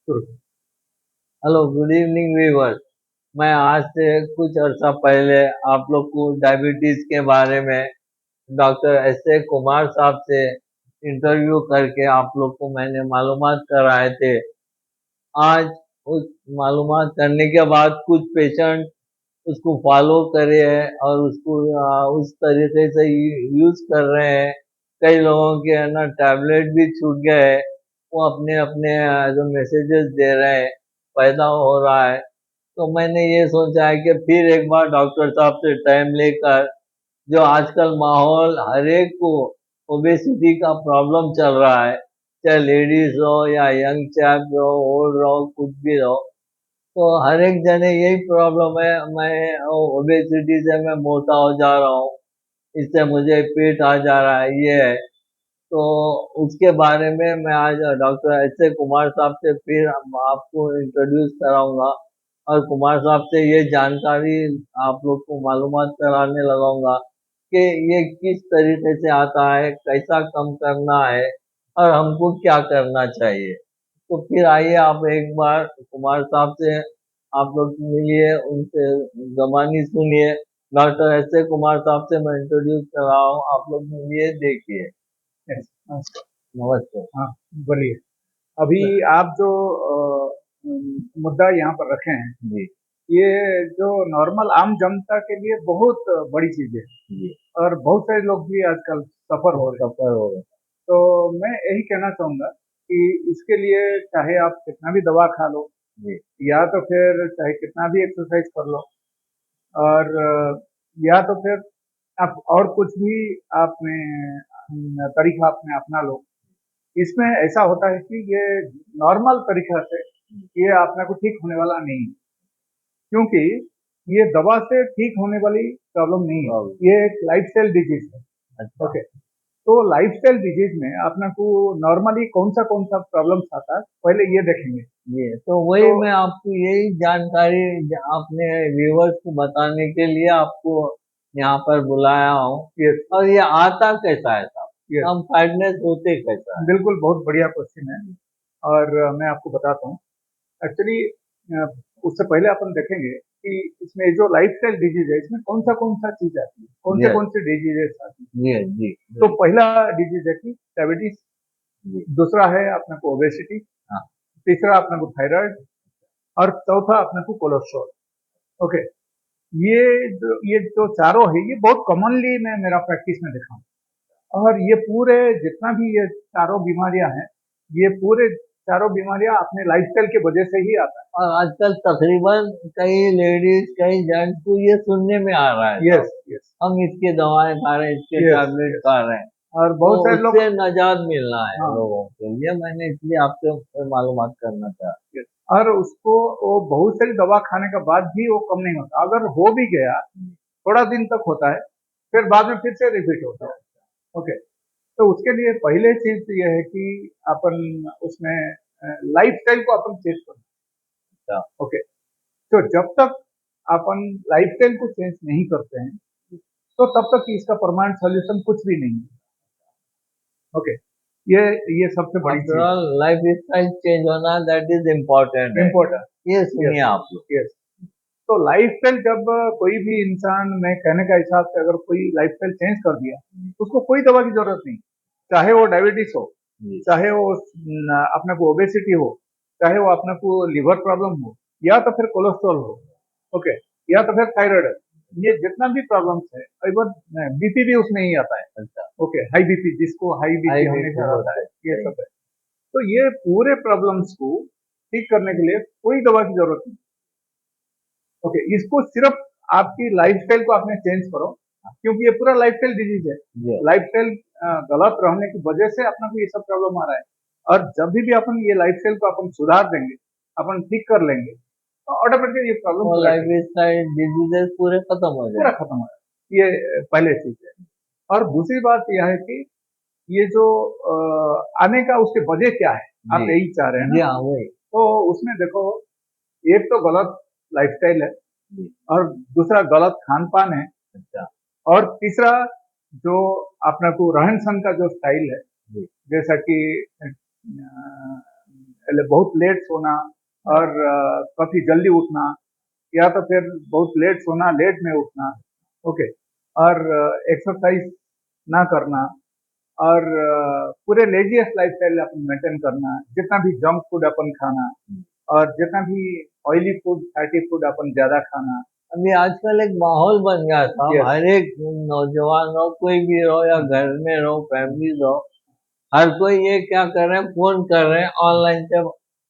शुरू। Hello, good evening viewers. मैं आज से कुछ अर्सा पहले आप लोग को डायबिटीज के बारे में डॉक्टर एस ए कुमार साहब से इंटरव्यू करके आप लोग को मैंने मालूमात कराए थे। आज उस मालूमात करने के बाद कुछ पेशेंट उसको फॉलो करे हैं और उसको उस तरीके से यूज कर रहे हैं। कई लोगों के है ना टैबलेट भी छूट गए हैं। वो अपने अपने जो मैसेजेस दे रहे हैं, पैदा हो रहा है। तो मैंने ये सोचा है कि फिर एक बार डॉक्टर साहब से टाइम लेकर, जो आजकल माहौल हर एक को ओबेसिटी का प्रॉब्लम चल रहा है, चाहे लेडीज हो या यंग चैप हो, ओल्ड रहो, कुछ भी रहो, तो हर एक जने यही प्रॉब्लम है। मैं ओबेसिटी से मैं मोटा हो जा रहा हूँ, इससे मुझे पेट आ जा रहा है, ये है। तो उसके बारे में मैं आज डॉक्टर एस ए कुमार साहब से फिर आपको इंट्रोड्यूस कराऊंगा, और कुमार साहब से ये जानकारी आप लोग को मालूमात कराने लगाऊंगा कि ये किस तरीके से आता है, कैसा कम करना है, और हमको क्या करना चाहिए। तो फिर आइए आप एक बार कुमार साहब से आप लोग मिलिए, उनसे जबानी सुनिए। डॉक्टर एस ए कुमार साहब से मैं इंट्रोड्यूस कर रहा हूँ, आप लोग मिलिए, देखिए। यस, नमस्कार। नमस्ते। हाँ, बोलिए। अभी आप जो मुद्दा यहाँ पर रखे हैं, जी। ये जो नॉर्मल आम जनता के लिए बहुत बड़ी चीज है। जी। और बहुत सारे लोग भी आजकल सफर हो रहे हैं। सफर हो गया। तो मैं यही कहना चाहूंगा कि इसके लिए चाहे आप कितना भी दवा खा लो, जी। या तो फिर चाहे कितना भी एक्सरसाइज कर लो, और या तो फिर आप और कुछ भी आपने तरीका आपने अपना लो। इसमें ऐसा होता है कि ये नॉर्मल तरीका से ये अपने को ठीक होने वाला नहीं है, क्योंकि ये दवा से ठीक होने वाली प्रॉब्लम नहीं है। ये एक लाइफस्टाइल डिजीज है। अच्छा। ओके। तो लाइफस्टाइल डिजीज में अपने को नॉर्मली कौन सा प्रॉब्लम्स आता है, पहले ये देखेंगे। ये तो वही तो मैं आपको यही जानकारी अपने व्यूवर्स को बताने के लिए आपको यहाँ पर बुलाया हूँ। यस, और ये आता कैसा है साहब, यस, हम फाइटनेस होते कैसा है? बिल्कुल, बहुत बढ़िया क्वेश्चन है। और मैं आपको बताता हूँ। एक्चुअली उससे पहले अपन देखेंगे कि इसमें जो लाइफस्टाइल डिजीज है, इसमें कौन सा चीज आती है, जी। कौन से डिजीजेस आती है। जी। जी। तो पहला डिजीज है कि डायबिटीज। जी। दूसरा है अपने को ओबेसिटी। हाँ। तीसरा अपने को थायराइड। और चौथा अपने को कोलेस्ट्रॉल। ओके। ये जो चारों है, ये बहुत कॉमनली मैं मेरा प्रैक्टिस में देखा हूँ। और ये पूरे जितना भी ये चारों बीमारियां हैं, ये पूरे चारों बीमारियां अपने लाइफस्टाइल की वजह से ही आता और आजकल तकरीबन कई लेडीज कई जेंट्स को ये सुनने में आ रहा है है। यस, साहब, यस, हम इसके दवाएं खा रहे हैं, इसके यस, टैबलेट यस। खा रहे हैं। और तो बहुत सारे लोग। उससे निजात मिलना है हाँ। लोगों के लिए, मैंने इसलिए आपसे मालूमात करना चाहा। यस। और उसको वो बहुत सारी दवा खाने के बाद भी वो कम नहीं होता। अगर हो भी गया, थोड़ा दिन तक होता है, फिर बाद में फिर से रिपीट होता है। ओके। तो उसके लिए पहले चीज ये है कि अपन उसमें लाइफस्टाइल को अपन चेंज अच्छा। करें। ओके। तो जब तक अपन लाइफस्टाइल को चेंज नहीं करते हैं, तो तब तक इसका परमानेंट सॉल्यूशन कुछ भी नहीं है। ओके। ये सबसे बड़ी आफ्टर चीज ऑल लाइफ स्टाइल चेंज होना दैट इज इम्पोर्टेंट है, है। इम्पोर्टेंट। ये यस, सुनिए आप लोग। यस। तो लाइफस्टाइल जब कोई भी इंसान, मैं कहने का हिसाब से, अगर कोई लाइफस्टाइल चेंज कर दिया, तो उसको कोई दवा की जरूरत नहीं। चाहे वो डायबिटीज हो, जी। चाहे वो अपने को ओबेसिटी हो, चाहे वो अपने को लिवर प्रॉब्लम हो, या तो फिर कोलेस्ट्रॉल हो। ओके। या तो फिर थायराइड है। ये जितना भी प्रॉब्लम्स है, इवन बीपी भी उसमें ही आता है। अच्छा। ओके। हाई बीपी, जिसको हाई हाई बीपी बीपी हमेशा रहता होता है, है, ये सही। सब है। तो ये पूरे प्रॉब्लम्स को ठीक करने के लिए कोई दवा की जरूरत नहीं। ओके। इसको सिर्फ आपकी लाइफस्टाइल को आपने चेंज करो, क्योंकि ये पूरा लाइफस्टाइल डिजीज है। जी। लाइफस्टाइल गलत रहने की वजह से अपने को ये सब प्रॉब्लम आ रहा है। और जब भी अपन ये लाइफस्टाइल को अपन सुधार देंगे, अपन ठीक कर लेंगे, तो ऑटोमेटिकली ये प्रॉब्लम और पूरा लाइफ ठीक, स्टाइल डिजीजेस पूरे खत्म हो पूरा जाए। खत्म हो जाए। ये पहले चीज है। और दूसरी बात यह है कि ये जो आने का उसके वजह क्या है, आप जी। यही चाह रहे हैं जी ना। हाँ, वही। तो उसमें देखो, एक तो गलत लाइफस्टाइल है, जी। और दूसरा गलत खान पान है, अच्छा। और तीसरा जो अपने को रहन सहन का जो स्टाइल है, जी। जैसा कि बहुत लेट सोना और काफी जल्दी उठना, या तो फिर बहुत लेट सोना लेट में उठना, ओके, और एक्सरसाइज ना करना, और पूरे लेजियस लाइफस्टाइल अपन मेंटेन करना, जितना भी जंक फूड अपन खाना, और जितना भी ऑयली फूड फैटी फूड अपन ज्यादा खाना। अभी आजकल एक माहौल बन गया था, यस, हर एक नौजवान हो, कोई भी रहो या घर में रहो, फैमिली रहो, हर कोई ये क्या कर रहे हैं, फोन कर रहे हैं, ऑनलाइन से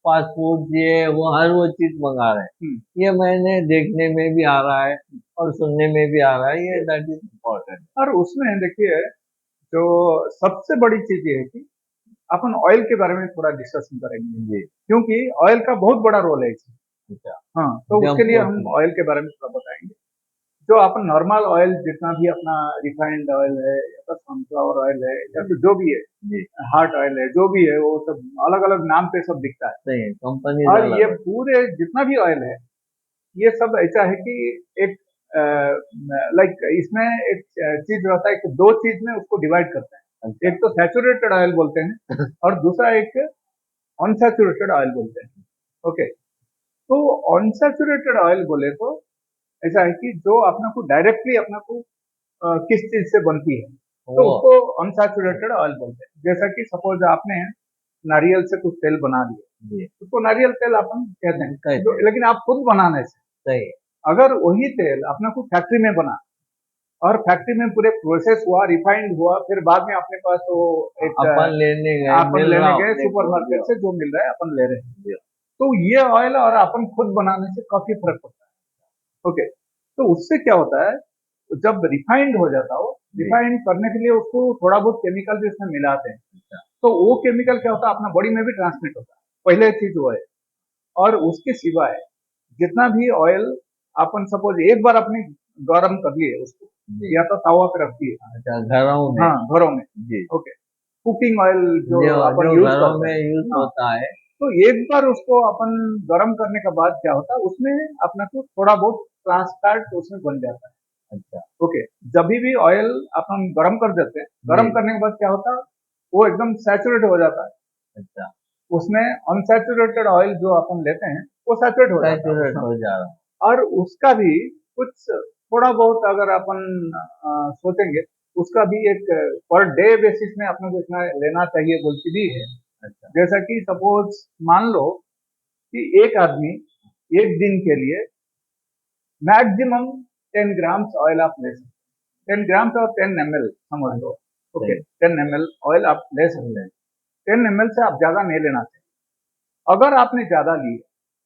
फास्ट फूड ये वो हर वो चीज मंगा रहे हैं। ये मैंने देखने में भी आ रहा है और सुनने में भी आ रहा है, ये दैट इज इम्पोर्टेंट। और उसमें देखिए, जो सबसे बड़ी चीज ये है कि अपन ऑयल के बारे में थोड़ा डिस्कशन करेंगे, जी, क्योंकि ऑयल का बहुत बड़ा रोल है इसमें। अच्छा, हाँ, तो जंक उसके लिए फूड हम ऑयल के बारे में थोड़ा बताएंगे। जो अपन नॉर्मल ऑयल, जितना भी अपना रिफाइंड ऑयल है, या तो सनफ्लावर ऑयल है, या तो जो भी है, जी, हार्ट ऑयल है, जो भी है, वो सब अलग अलग नाम पे सब दिखता है। सही है, कंपनी और अलग ये है। पूरे जितना भी ऑयल है, ये सब ऐसा है कि एक लाइक इसमें एक चीज रहता है कि दो चीज में उसको डिवाइड करते हैं। अच्छा, एक तो सैचुरेटेड ऑयल बोलते हैं, और दूसरा एक अनसैचुरेटेड ऑयल बोलते हैं। ओके, तो अनसैचुरेटेड ऑयल बोले तो ऐसा है कि जो अपने को डायरेक्टली अपने को किस चीज से बनती है, तो वो उसको अनसैचुरेटेड ऑयल बोलते हैं। जैसा कि सपोज आपने नारियल से कुछ तेल बना लिया, जी, उसको नारियल तेल अपन कहते हैं, कहते हैं, लेकिन आप खुद बनाने से, सही है, अगर वही तेल अपने को फैक्ट्री में बना, और फैक्ट्री में पूरे प्रोसेस हुआ, रिफाइंड हुआ, फिर बाद में अपने पास वो एक अपन लेने गए, अपन मिल रहा लेने गए अपने सुपर को, मार्केट से, जो मिल रहा है अपन ले रहे हैं। जी, तो ये ऑयल और अपन खुद बनाने से काफी फर्क पड़ता है। ओके, तो उससे क्या होता है, जब रिफाइंड हो जाता हो, जी, रिफाइंड करने के लिए उसको थोड़ा बहुत केमिकल भी उसमें मिलाते हैं, अच्छा, तो वो केमिकल क्या होता है, अपना बॉडी में भी ट्रांसमिट होता है। पहले चीज वो है। और उसके सिवाय जितना भी ऑयल अपन सपोज एक बार अपने गरम कर लिए उसको, जी, या तो तवा पे रख दिए, अच्छा, घरों में, हाँ, घरों में, जी, ओके, कुकिंग ऑयल जो जो अपन जो यूज घरों करते में हैं, यूज हाँ, होता है, तो एक बार उसको अपन गरम करने के बाद क्या होता है, उसमें अपने को थोड़ा बहुत ट्रांसफैट उसमें बन जाता है। अच्छा, ओके, जब भी ऑयल अपन गरम कर देते हैं, गरम जी, करने के बाद क्या होता है, वो एकदम सैचुरेट हो जाता है। अच्छा, उसमें अनसैचुरेटेड ऑयल जो अपन लेते हैं, वो सैचुरेट हो जाता है सैचुरेट उसमें। हो जा रहा है, और उसका भी कुछ थोड़ा बहुत अगर अपन सोचेंगे, उसका भी एक पर डे बेसिस में अपने को इतना लेना चाहिए बोलती भी है। अच्छा, जैसा कि सपोज मान लो कि एक आदमी एक दिन के लिए मैक्सिमम 10 ग्राम्स ऑयल आप ले सकते हैं। 10 ग्राम्स और 10 ml समझ लो। ओके, सही, 10 ml ऑयल आप ले सकते हैं। 10 ml से आप ज्यादा नहीं लेना चाहिए। अगर आपने ज्यादा ली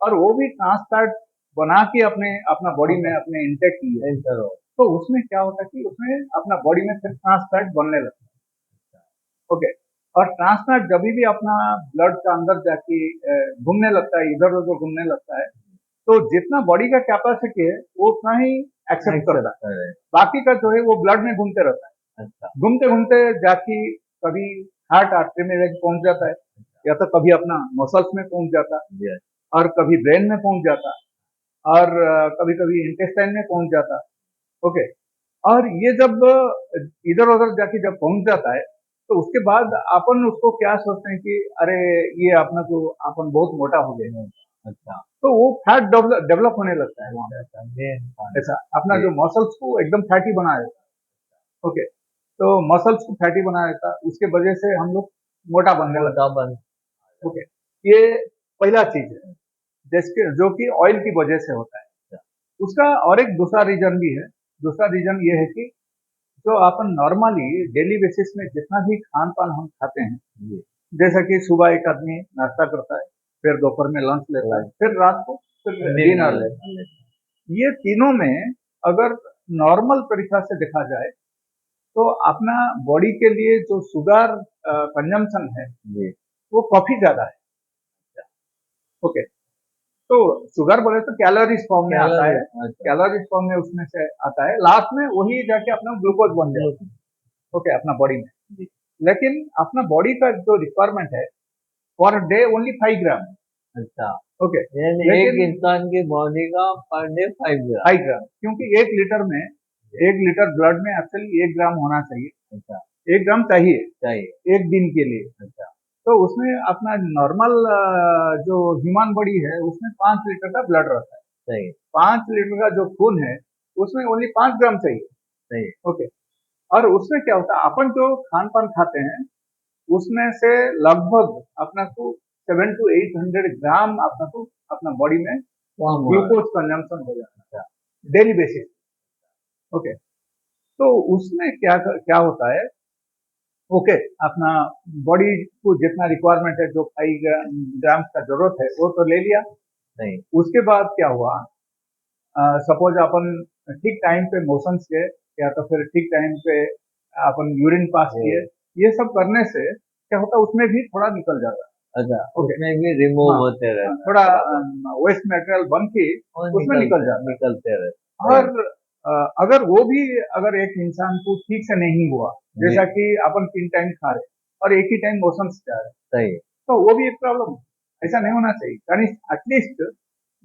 और वो भी ट्रांसफैट बना के अपने अपना बॉडी में अपने इंटेक लिए, एंटर हो, तो उसमें क्या होता है कि उसमें अपना बॉडी में फिर ट्रांसफैट बनने लगता है। ओके, और ट्रांसफैट जब भी अपना ब्लड का अंदर जाके घूमने लगता है, इधर उधर घूमने लगता है, तो जितना बॉडी का कैपेसिटी है वो उतना ही एक्सेप्ट करता है। एक्सेप्ट करे, बाकी का जो है वो ब्लड में घूमते रहता है। अच्छा, घूमते घूमते जाके कभी हार्ट आर्टरी में जाके पहुंच जाता है, या तो कभी अपना मसल्स में पहुंच जाता है, जी, और कभी ब्रेन में पहुंच जाता है, और कभी कभी इंटेस्टाइन में पहुंच जाता है। ओके, और ये जब इधर उधर जाके जब पहुंच जाता है, तो उसके बाद अपन उसको क्या सोचते हैं कि अरे ये अपना को अपन बहुत मोटा हो गए हैं। अच्छा, तो वो फैट डेवलप होने लगता है वहां पे। अच्छा, मेन ऐसा अपना जी, जो मसल्स को एकदम फैटी बना देता है। ओके, तो मसल्स को फैटी बना देता है, उसके वजह से हम लोग मोटा बनने लगते मोटा बन, हैं। ओके, ये पहला चीज है, जिसके जो कि ऑयल की वजह से होता है। उसका और एक दूसरा रीजन भी है। दूसरा रीजन ये है कि जो अपन नॉर्मली डेली बेसिस में जितना भी खान पान हम खाते हैं, जी, जैसा कि सुबह एक आदमी नाश्ता करता है, फिर दोपहर में लंच लेता है, फिर रात को फिर डिनर डिनर, लेता है। ये तीनों में अगर नॉर्मल तरीका से देखा जाए, तो अपना बॉडी के लिए जो शुगर कंजम्पशन है, जी, वो काफी ज्यादा है। ओके, तो शुगर बोले तो कैलोरीज फॉर्म में आता कैलोरी, है। अच्छा, कैलोरीज फॉर्म में उसमें से आता है, लास्ट में वही जाके अपना ग्लूकोज बन जाता ग्लूकोज, है। ओके, अपना बॉडी में। जी, लेकिन अपना बॉडी का जो रिक्वायरमेंट है, पर डे ओनली 5 ग्राम। अच्छा, ओके, यानी एक लेकिन इंसान की बॉडी का पर डे 5 ग्राम, 5 ग्राम, क्योंकि 1 लीटर में 1 लीटर ब्लड में एक्चुअली 1 ग्राम होना चाहिए। अच्छा, 1 ग्राम चाहिए चाहिए, एक दिन के लिए। अच्छा, तो उसमें अपना नॉर्मल जो ह्यूमन बॉडी है उसमें 5 लीटर का ब्लड रहता है। सही 5 लीटर का जो खून है उसमें ओनली 5 ग्राम चाहिए। सही ओके। और उसमें क्या होता है, अपन जो खान पान खाते हैं उसमें से लगभग अपना को 700 to 800 ग्राम अपना को अपना बॉडी में कम हो रहा ग्लूकोज कंजम्पशन हो जाता है डेली बेसिस। ओके। तो उसमें क्या क्या होता है, ओके, अपना बॉडी को जितना रिक्वायरमेंट है, जो 5 ग्राम का जरूरत है वो तो ले लिया। सही उसके बाद क्या हुआ, सपोज अपन ठीक टाइम पे मोशंस किए या तो फिर ठीक टाइम पे अपन यूरिन पास ये किए, ये सब करने से क्या होता है उसमें भी थोड़ा निकल जाता है। अच्छा ओके। उसमें भी रिमूव हाँ, होते रहता है थोड़ा थोड़ा बहुत वेस्ट मटेरियल बन के और उसमें निकल जाता है। निकलते रहते और सही अगर वो भी अगर एक इंसान को ठीक से नहीं हुआ, जी जैसा कि अपन 3 टाइम खा रहे और एक ही टाइम मोशंस जा रहे, सही तो वो भी एक प्रॉब्लम है। ऐसा नहीं होना चाहिए, यानी एटलीस्ट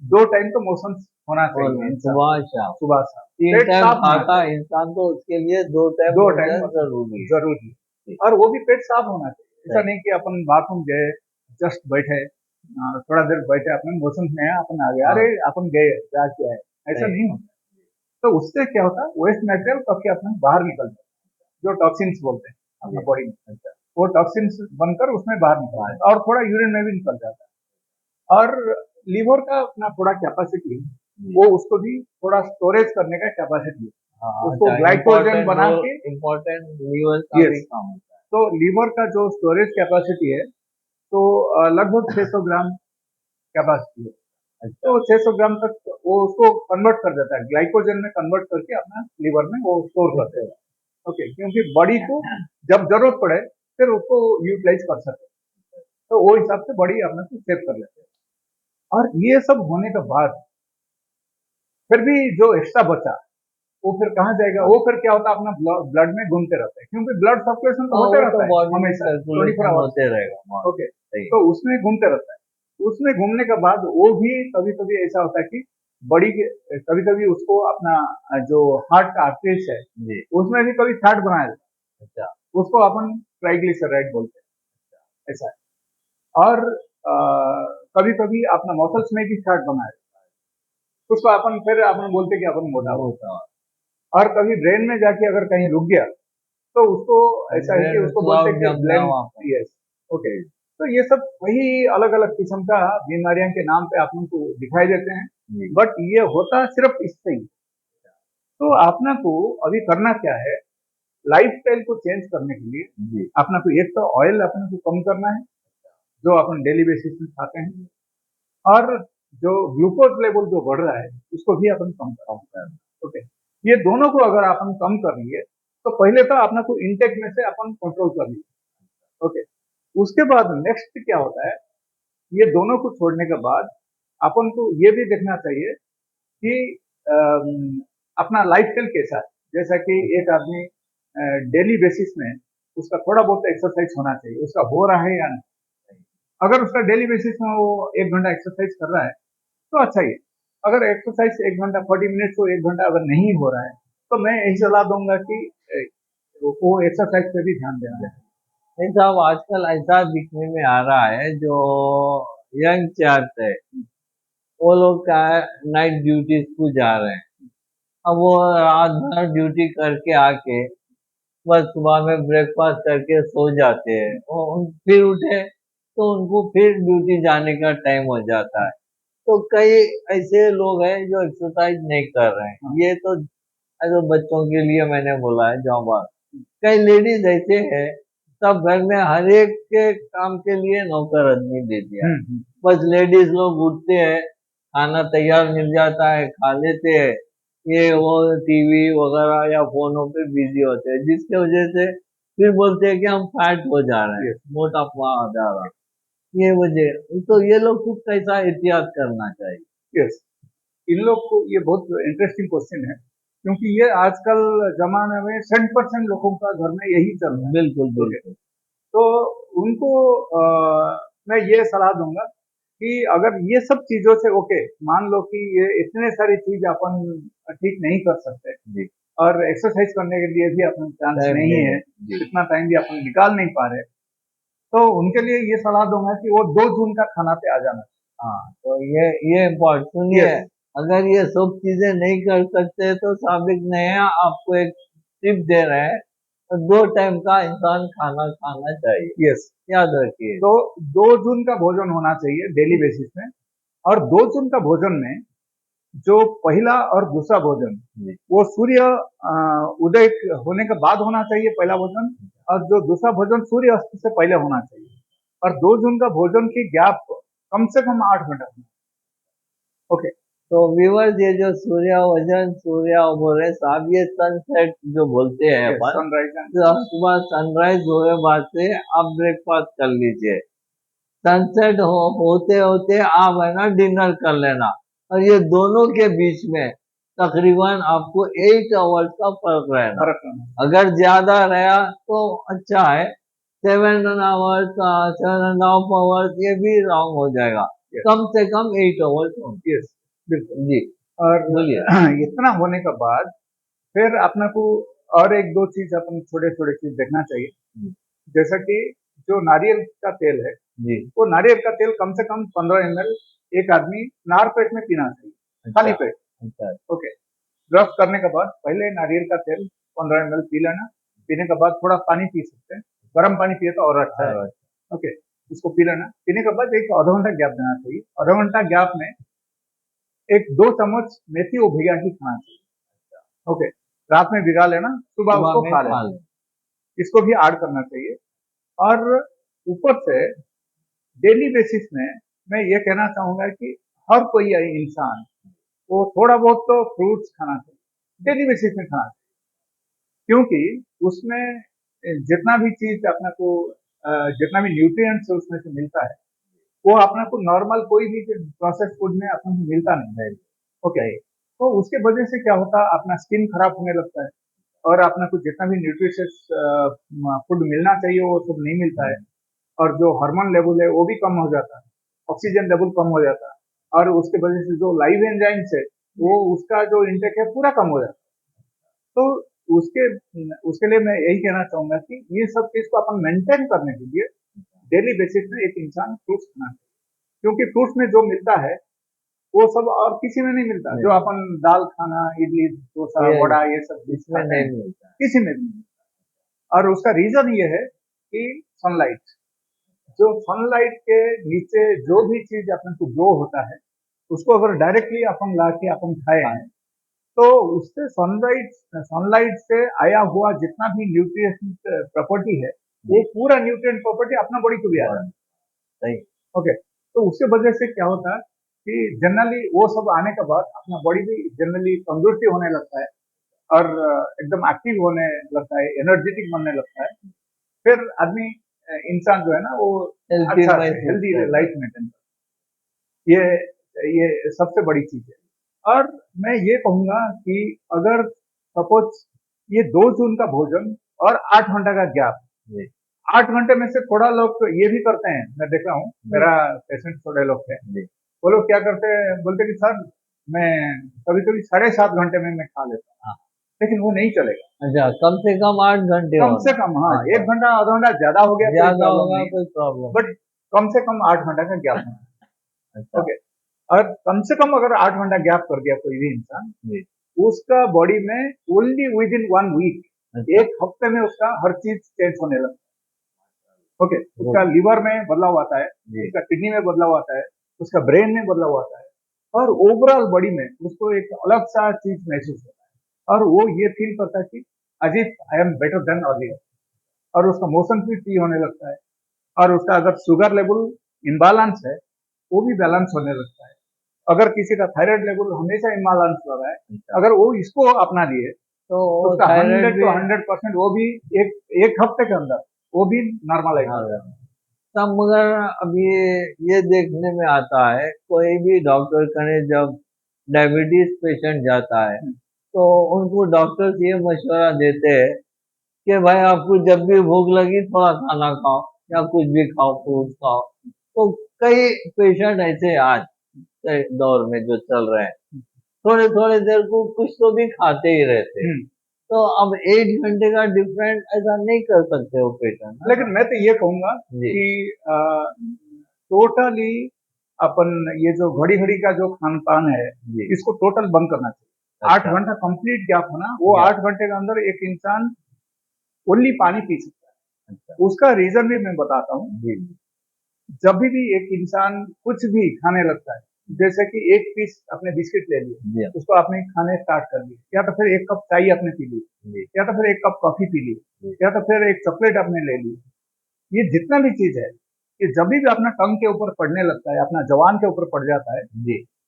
2 टाइम तो मोशंस होना और चाहिए इंसान सुबह को, शाम सुबह शाम। तीन पेट टाइम साफ होना खाता चाहिए, इंसान तो उसके लिए दो टाइम 2 टाइम भोजन जरूरी है जरूरी, जी, और वो भी पेट साफ होना चाहिए। ऐसा सही नहीं कि अपन बाथरूम गए, जस्ट बैठे, थोड़ा देर बैठे, अपने मोशन में है, अपन आ गए, हाँ अरे अपन गए क्या किया है, ऐसा सही नहीं होता। तो उससे क्या होता है, वेस्ट मटेरियल कब अपने बाहर निकल जाता है, जो टॉक्सिन्स बोलते हैं अपने जी बॉडी में, अच्छा वो टॉक्सिन्स बनकर उसमें बाहर निकल बात जाता है और थोड़ा यूरिन में भी निकल जाता है। और लीवर का अपना थोड़ा कैपेसिटी, जी वो उसको भी थोड़ा स्टोरेज करने का कैपेसिटी है, हाँ उसको अच्छा ग्लाइकोजन इम्पोर्टेंट बना रोल के। इम्पोर्टेंट लीवर का भी यस। काम होता है तो लीवर का जो स्टोरेज कैपेसिटी है, तो लगभग 600 ग्राम कैपेसिटी है। अच्छा तो 600 ग्राम तक वो उसको कन्वर्ट कर देता है, ग्लाइकोजन में कन्वर्ट करके अपना लीवर में वो स्टोर कर देता है। ओके, क्योंकि बॉडी को जब जरूरत पड़े फिर उसको यूटिलाइज कर सके, तो वो हिसाब से बॉडी अपने को सेव कर लेते हैं। और ये सब होने के बाद फिर भी जो एक्स्ट्रा बचा वो फिर कहाँ जाएगा, वो फिर क्या होता है, अपना ब्लड में घूमते रहता है, क्योंकि ब्लड सर्कुलेशन तो हाँ होते वो तो रहता है बॉडी में हमेशा 24 सर्कुलेशन आवर्स। होते रहेगा बहुत ओके। सही तो उसमें घूमते रहता है, उसमें घूमने के बाद वो भी कभी कभी ऐसा होता है कि बड़ी कभी कभी उसको अपना जो हार्ट का आर्टरीज है जी उसमें भी कभी फैट बनाया जाता अच्छा है, उसको अपन ट्राइग्लिसराइड बोलते हैं, ऐसा है। और कभी कभी अपना मसल्स में भी फैट बनाया जाता है, उसको अपन फिर अपन बोलते हैं कि अपन मोटा वो हो। था और कभी ब्रेन में जाके अगर कहीं रुक गया तो उसको ऐसा है कि ब्रेन उसको बोलते हैं क्लॉट कि जमना ब्लेम। वहाँ पर यस। ओके। तो ये सब वही अलग अलग किस्म का बीमारियां के नाम पे आप लोग को दिखाई देते हैं, जी बट ये होता सिर्फ इससे ही। तो आपना को अभी करना क्या है, लाइफ स्टाइल को चेंज करने के लिए जी अपना को एक तो ऑयल अपने को कम करना है, जो अपन डेली बेसिस में खाते हैं, और जो ग्लूकोज लेवल जो बढ़ रहा है उसको भी अपन कम करना है। ओके। ये दोनों को अगर अपन कम कर लिए तो पहले तो अपना को इंटेक में से अपन कंट्रोल कर लिए। ओके। उसके बाद नेक्स्ट क्या होता है, ये दोनों को छोड़ने के बाद अपन को ये भी देखना चाहिए कि अम, अपना लाइफ स्टाइल कैसा है। जैसा कि एक आदमी डेली बेसिस में उसका थोड़ा बहुत एक्सरसाइज होना चाहिए, उसका हो रहा है या नहीं। अगर उसका डेली बेसिस में वो 1 घंटा एक्सरसाइज कर रहा है तो अच्छा ही है। अगर एक्सरसाइज 1 घंटा 40 मिनट को 1 घंटा अगर नहीं हो रहा है तो मैं यही सलाह दूंगा कि वो एक्सरसाइज पे भी ध्यान देना है। नहीं साहब आजकल ऐसा दिखने में आ रहा है जो यंग चाहते हैं वो लोग क्या है नाइट ड्यूटीज को जा रहे हैं अब वो रात भर ड्यूटी करके आके बस सुबह में ब्रेकफास्ट करके सो जाते हैं फिर उठे तो उनको फिर ड्यूटी जाने का टाइम हो जाता है तो कई ऐसे लोग हैं जो एक्सरसाइज नहीं कर रहे हैं हाँ। ये तो जो बच्चों के लिए मैंने बोला है जॉब कई लेडीज ऐसे हैं सब घर में हर एक के काम के लिए नौकर आदमी दे दिया है हम्म। बस लेडीज लोग उठते हैं खाना तैयार मिल जाता है खा लेते हैं ये वो टीवी वगैरह या फोनों पे बिजी होते हैं जिसकी वजह से फिर बोलते हैं कि हम फैट हो जा रहे हैं यस। मोटापा आ जा रहा है ये वजह तो ये लोग कुछ कैसा एहतियात करना चाहिए यस। इन लोग को ये बहुत इंटरेस्टिंग क्वेश्चन है, क्योंकि ये आजकल जमाने में 100% लोगों का घर में यही चल रहा है। बिल्कुल ओके। बिल्कुल तो उनको मैं ये सलाह दूंगा कि अगर ये सब चीजों से, ओके, मान लो कि ये इतने सारी चीज अपन ठीक नहीं कर सकते जी और एक्सरसाइज करने के लिए भी अपन चांस टाइम नहीं नहीं है, है जी इतना टाइम भी अपन निकाल नहीं पा रहे, तो उनके लिए ये सलाह दूंगा कि वो 2 जून का खाना पे आ जाना। हाँ, तो ये इम्पोर्ट सुनिए, यस, अगर ये सब चीजें नहीं कर सकते तो साबिक नया आपको एक टिप दे रहे हैं, तो 2 टाइम का इंसान खाना खाना चाहिए, यस। याद रखिए। तो 2 जून का भोजन होना चाहिए डेली बेसिस में, और 2 जून का भोजन में जो पहला और दूसरा भोजन जी, वो सूर्य उदय होने के बाद होना चाहिए पहला भोजन, और जो दूसरा भोजन सूर्य अस्त से पहले होना चाहिए। और 2 जून का भोजन की गैप कम से कम 8 घंटा होना। ओके। तो व्यूअर्स, ये जो सूर्य वजन सूर्य बोले साहब, ये सनसेट जो बोलते हैं यस, अपन, सनराइज तो सुबह सनराइज होने बाद से आप ब्रेकफास्ट कर लीजिए, सनसेट होते होते आप है ना डिनर कर लेना, और ये दोनों के बीच में तकरीबन आपको 8 आवर्स का फर्क रहना। फर्क होना। अगर ज्यादा रहा तो अच्छा है, 7 आवर्स 7.5 आवर्स ये भी रॉन्ग हो जाएगा, यस, कम से कम 8 आवर्स होंगे। यस, बिल्कुल। जी, और बोलिए। इतना होने के बाद फिर अपने को और एक दो चीज अपन छोटे छोटे चीज देखना चाहिए। जैसा कि जो नारियल का तेल है, जी, वो नारियल का तेल कम से कम 15 ml एक आदमी नार पेट में पीना चाहिए, खाली अच्छा, पेट। अच्छा, ओके। ब्रश करने के बाद पहले नारियल का तेल 15 ml पी लेना। पीने के बाद थोड़ा पानी पी सकते हैं, गर्म पानी पिए तो और अच्छा है। हाँ, ओके। इसको पी लेना। पीने के बाद एक आधा घंटा गैप देना चाहिए। आधा घंटा गैप में एक 2 चम्मच मेथी वो भिगा के खाना चाहिए। ओके। रात में भिगा लेना, सुबह सुबह उसको में खा खा लेना। लें। इसको भी ऐड करना चाहिए। और ऊपर से डेली बेसिस में मैं ये कहना चाहूंगा कि हर कोई इंसान वो थोड़ा बहुत तो फ्रूट्स खाना चाहिए, डेली बेसिस में खाना चाहिए। क्योंकि उसमें जितना भी चीज अपने को जितना भी न्यूट्रिएंट्स उसमें से मिलता है, वो अपने को नॉर्मल कोई भी प्रोसेस फूड में अपने को मिलता नहीं है। ओके। तो उसके वजह से क्या होता है, अपना स्किन खराब होने लगता है, और अपने को जितना भी न्यूट्रिशियस फूड मिलना चाहिए वो सब नहीं मिलता है। और जो हार्मोन लेवल है वो भी कम हो जाता है, ऑक्सीजन लेवल कम हो जाता है, और उसके वजह से जो लाइव एंजाइम्स है वो उसका जो इंटेक है पूरा कम हो जाता है। तो उसके उसके लिए मैं यही कहना चाहूंगा कि ये सब चीज को अपन मेंटेन करने के लिए डेली बेसिस में एक इंसान फ्रूट्स खाना चाहिए। क्योंकि फ्रूट्स में जो मिलता है वो सब और किसी में नहीं मिलता। जो अपन दाल खाना, इडली डोसा ये वड़ा ये सब चीज इसमें खाते नहीं हैं, मिलता। किसी में भी नहीं मिलता। और उसका रीजन ये है कि सनलाइट, जो सनलाइट के नीचे जो भी चीज अपन को ग्रो होता है उसको अगर डायरेक्टली अपन ला के अपन खाए हैं, तो उससे सनलाइट सनलाइट से आया हुआ जितना भी न्यूट्रिएंट प्रॉपर्टी है वो पूरा न्यूट्रिएंट प्रॉपर्टी अपना बॉडी को भी आ जाता है। सही। ओके। तो उसके वजह से क्या होता है कि जनरली वो सब आने के बाद अपना बॉडी भी जनरली तंदुरुस्ती होने लगता है, और एकदम एक्टिव होने लगता है, एनर्जेटिक बनने लगता है। फिर आदमी इंसान जो है ना वो हेल्थी अच्छा से महसूस हेल्दी करता लाइफ मेंटेन करता है। ये सबसे बड़ी चीज है। और मैं ये कहूंगा कि अगर सपोज ये 2 जून का भोजन और 8 घंटा का गैप, है। 8 घंटे में से थोड़ा लोग तो ये भी करते हैं, मैं देखा हूँ, मेरा पेशेंट थोड़े लोग थे, जी, वो लोग क्या करते हैं, बोलते कि सर मैं कभी कभी 7.5 घंटे में मैं खा लेता हूँ, हाँ, लेकिन वो नहीं चलेगा। अच्छा, कम से कम 8 घंटे कम से होना। कम, हाँ, अच्छा, 1 घंटा आधा घंटा ज्यादा हो गया कोई ज्यादा प्रॉब्लम होगा नहीं, कोई प्रॉब्लम बट कम से कम 8 घंटा का गैप होना। अच्छा, ओके। और कम से कम अगर 8 घंटा गैप कर दिया कोई भी इंसान, जी, उसका बॉडी में ओनली विद इन 1 वीक, अच्छा, एक हफ्ते में उसका हर चीज चेंज होने लगता है। ओके। उसका गुड, लीवर में बदलाव आता है, जी, उसका किडनी में बदलाव आता है, उसका ब्रेन में बदलाव आता है, और ओवरऑल बॉडी में उसको एक अलग सा चीज महसूस होता है, और वो ये फील करता है कि अजीब I am better than earlier. और उसका मोशन भी फ्री होने लगता है, और उसका अगर शुगर लेवल इम्बालांस है वो भी बैलेंस होने लगता है। अगर किसी का थायराइड लेवल हमेशा इम्बालांस हो रहा है, अच्छा, अगर वो इसको अपना लिए तो तो उसका थायराइड 100 भी। to 100% वो भी एक एक हफ्ते के अंदर वो भी नॉर्मलाइज हो हाँ, जाएगा। तब मगर अभी ये देखने में आता है, कोई भी डॉक्टर कने जब डायबिटीज पेशेंट जाता है, तो उनको डॉक्टर्स ये मशवरा देते हैं कि भाई आपको जब भी भूख लगी थोड़ा खाना खाओ, या कुछ भी खाओ, फ्रूट खाओ। तो कई पेशेंट ऐसे आज के दौर में जो चल रहे हैं, थोड़े थोड़े देर को कुछ तो भी खाते ही रहते हैं। तो अब 1 घंटे का डिफरेंट ऐसा नहीं कर सकते हो पेशेंट। लेकिन मैं तो ये कहूंगा कि टोटली अपन ये जो घड़ी घड़ी का जो खान पान है इसको टोटल बंद करना चाहिए। 8 घंटा कंप्लीट गैप होना, वो 8 घंटे के अंदर एक इंसान ओनली पानी पी सकता है। उसका रीजन भी मैं बताता हूँ। जब भी एक इंसान कुछ भी खाने लगता है, जैसे कि एक पीस अपने बिस्किट ले लिए, उसको आपने खाने स्टार्ट कर दिया, या तो फिर एक कप चाय आपने पी ली, या तो फिर एक कप कॉफी पी ली, या तो फिर एक चॉकलेट आपने ले ली, ये जितना भी चीज है, ये जब भी अपना टंग के ऊपर पड़ने लगता है, अपना जवान के ऊपर पड़ जाता है,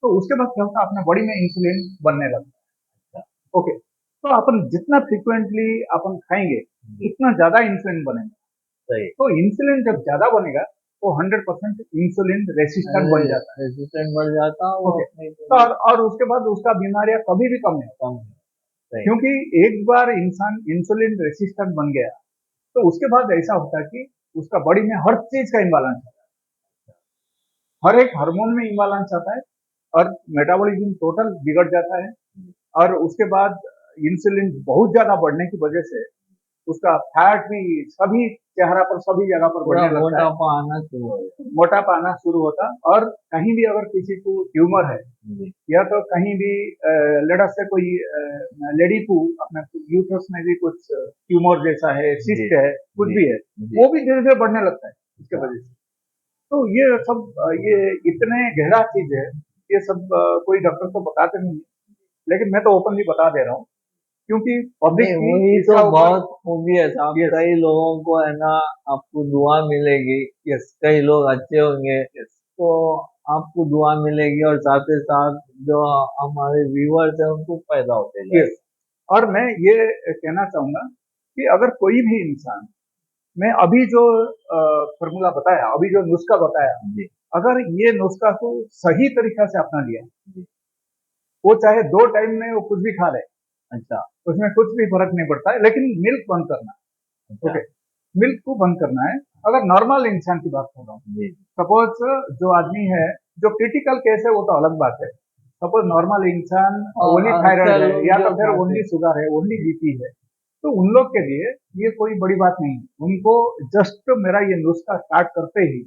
तो उसके बाद क्या होता है, अपने बॉडी में इंसुलिन बनने लगता है। ओके, तो अपन जितना फ्रिक्वेंटली अपन खाएंगे उतना ज्यादा इंसुलिन बनेगा। तो इंसुलिन जब ज्यादा बनेगा वो 100% इंसुलिन रेसिस्टेंट बन जाता है, रेसिस्टेंट बढ़ जाता है। ओके, और उसके बाद उसका बीमारियां कभी भी कम नहीं होता, क्योंकि एक बार इंसान इंसुलिन रेसिस्टेंट बन गया तो उसके बाद ऐसा होता है कि उसका बॉडी में हर चीज का इम्बालेंस आता है, हर एक हार्मोन में इम्बालेंस आता है और मेटाबॉलिज्म टोटल बिगड़ जाता है। और उसके बाद इंसुलिन बहुत ज्यादा बढ़ने की वजह से उसका फैट भी सभी चेहरा पर सभी जगह पर बढ़ने लगता है, मोटापा आना शुरू हो जाता है, मोटापा आना शुरू होता। और कहीं भी अगर किसी को ट्यूमर है, या तो कहीं भी लड़ा से कोई लेडी को अपने यूट्रस में भी कुछ ट्यूमर जैसा है, सिस्ट है, कुछ भी है, वो भी धीरे धीरे बढ़ने लगता है इसके वजह से। तो ये सब ये इतने गहरा चीज है, ये सब कोई डॉक्टर तो बताते नहीं है, लेकिन मैं तो ओपनली बता दे रहा हूँ, क्योंकि पब्लिक वही तो बहुत खूबी है साहब। कई लोगों को है ना, आपको दुआ मिलेगी। कई लोग अच्छे होंगे तो आपको दुआ मिलेगी, और साथ ही साथ जो हमारे व्यूअर्स हैं उनको फायदा होते हैं। और मैं ये कहना चाहूंगा कि अगर कोई भी इंसान, मैं अभी जो फॉर्मूला बताया, अभी जो नुस्खा बताया, अगर ये नुस्खा को सही तरीका से अपना लिया, वो चाहे 2 टाइम में वो कुछ भी खा ले, अच्छा, उसमें कुछ भी फर्क नहीं पड़ता है, लेकिन मिल्क बंद करना है। ओके, मिल्क को बंद करना है। अगर नॉर्मल इंसान की बात कर रहा हूँ, सपोज जो आदमी है, जो क्रिटिकल केस है वो तो अलग बात है। सपोज नॉर्मल इंसान ओनली थायराइड है, या तो फिर ओनली शुगर है, ओनली बीपी है, तो उन लोग के लिए ये कोई बड़ी बात नहीं है। उनको जस्ट मेरा ये नुस्खा स्टार्ट करते ही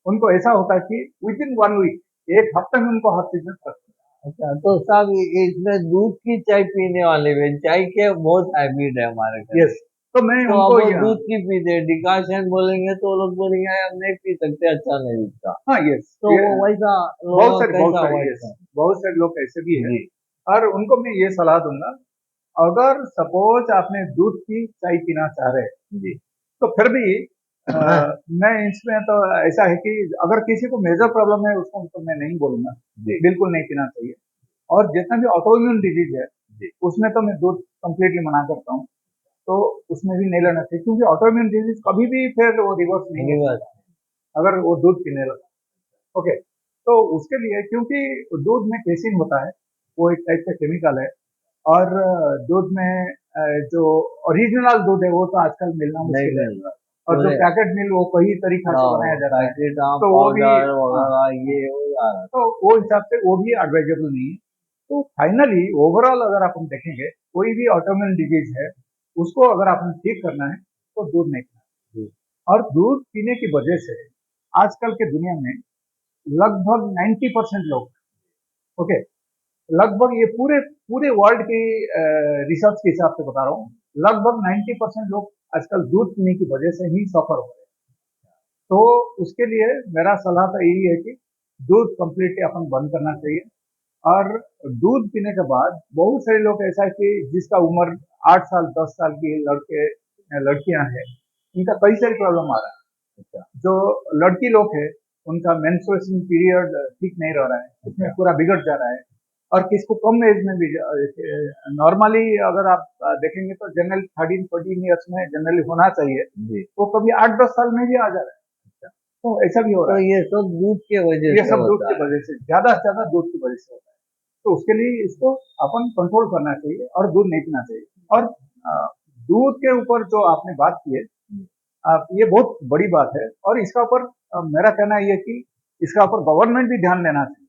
उनको ऐसा होता है कि विद इन 1 वीक, एक हफ्ते में उनको हर चीज में फर्क। अच्छा, तो साहब इसमें दूध की चाय पीने वाले में, चाय के बहुत हैबिट है हमारे घर। यस, तो मैं तो उनको अब दूध की पीते, डिकाशन बोलेंगे तो लोग बोलेंगे हम नहीं पी सकते, अच्छा नहीं दिखता। हाँ, यस, तो वैसा बहुत सारे लोग ऐसे भी हैं, और उनको मैं ये सलाह दूंगा, अगर सपोज आपने दूध की चाय पीना चाह रहे, तो फिर भी मैं इसमें तो ऐसा है कि अगर किसी को मेजर प्रॉब्लम है उसको तो मैं नहीं बोलूंगा, बिल्कुल नहीं पीना चाहिए। और जितना भी ऑटोइम्यून डिजीज है उसमें तो मैं दूध कंप्लीटली मना करता हूँ, तो उसमें भी नहीं लेना चाहिए, क्योंकि ऑटोइम्यून डिजीज कभी भी फिर वो रिवर्स नहीं हो सकता अगर वो दूध पीने लगा। ओके, तो उसके लिए, क्योंकि दूध में केसिन होता है, वो एक टाइप का केमिकल है, और दूध में जो ओरिजिनल दूध है वो तो आजकल मिलना मुश्किल है, और जो पैकेट मिल वो कई तरीका से बनाया जाता है, तो वो भी तो वो हिसाब से वो भी एडवाइजेबल नहीं है। तो फाइनली ओवरऑल अगर आप हम देखेंगे, कोई भी ऑटोइम्यून डिजीज है उसको अगर आपने ठीक करना है तो दूध नहीं पीना। और दूध पीने की वजह से आजकल के दुनिया में लगभग 90% लोग, ओके, लगभग ये पूरे पूरे वर्ल्ड की रिसर्च के हिसाब से बता रहा हूँ, लगभग 90% लोग आजकल दूध पीने की वजह से ही सफर हो रहे हैं। तो उसके लिए मेरा सलाह तो यही है कि दूध कंप्लीटली अपन बंद करना चाहिए। और दूध पीने के बाद बहुत सारे लोग ऐसा है कि जिसका उम्र 8 साल 10 साल की लड़के लड़कियां हैं, इनका कई सारी प्रॉब्लम आ रहा है। जो लड़की लोग है उनका मेंस्ट्रुएशन पीरियड ठीक नहीं रह रहा है, उसमें पूरा बिगड़ जा रहा है। और किसको कम एज में भी, नॉर्मली अगर आप देखेंगे तो जनरल 13-14 ईयर्स में जनरली होना चाहिए, वो कभी 8-10 साल में भी आ जा रहा है। तो ऐसा भी हो रहा है। तो ये सब दूध की वजह से, ये सब दूध की वजह से, ज्यादा से ज्यादा दूध की वजह से होता है। तो उसके लिए इसको अपन कंट्रोल करना चाहिए और दूध नहीं पीना चाहिए। और दूध के ऊपर जो आपने बात की है, ये बहुत बड़ी बात है, और इसका ऊपर मेरा कहना यह है कि इसका ऊपर गवर्नमेंट भी ध्यान देना चाहिए।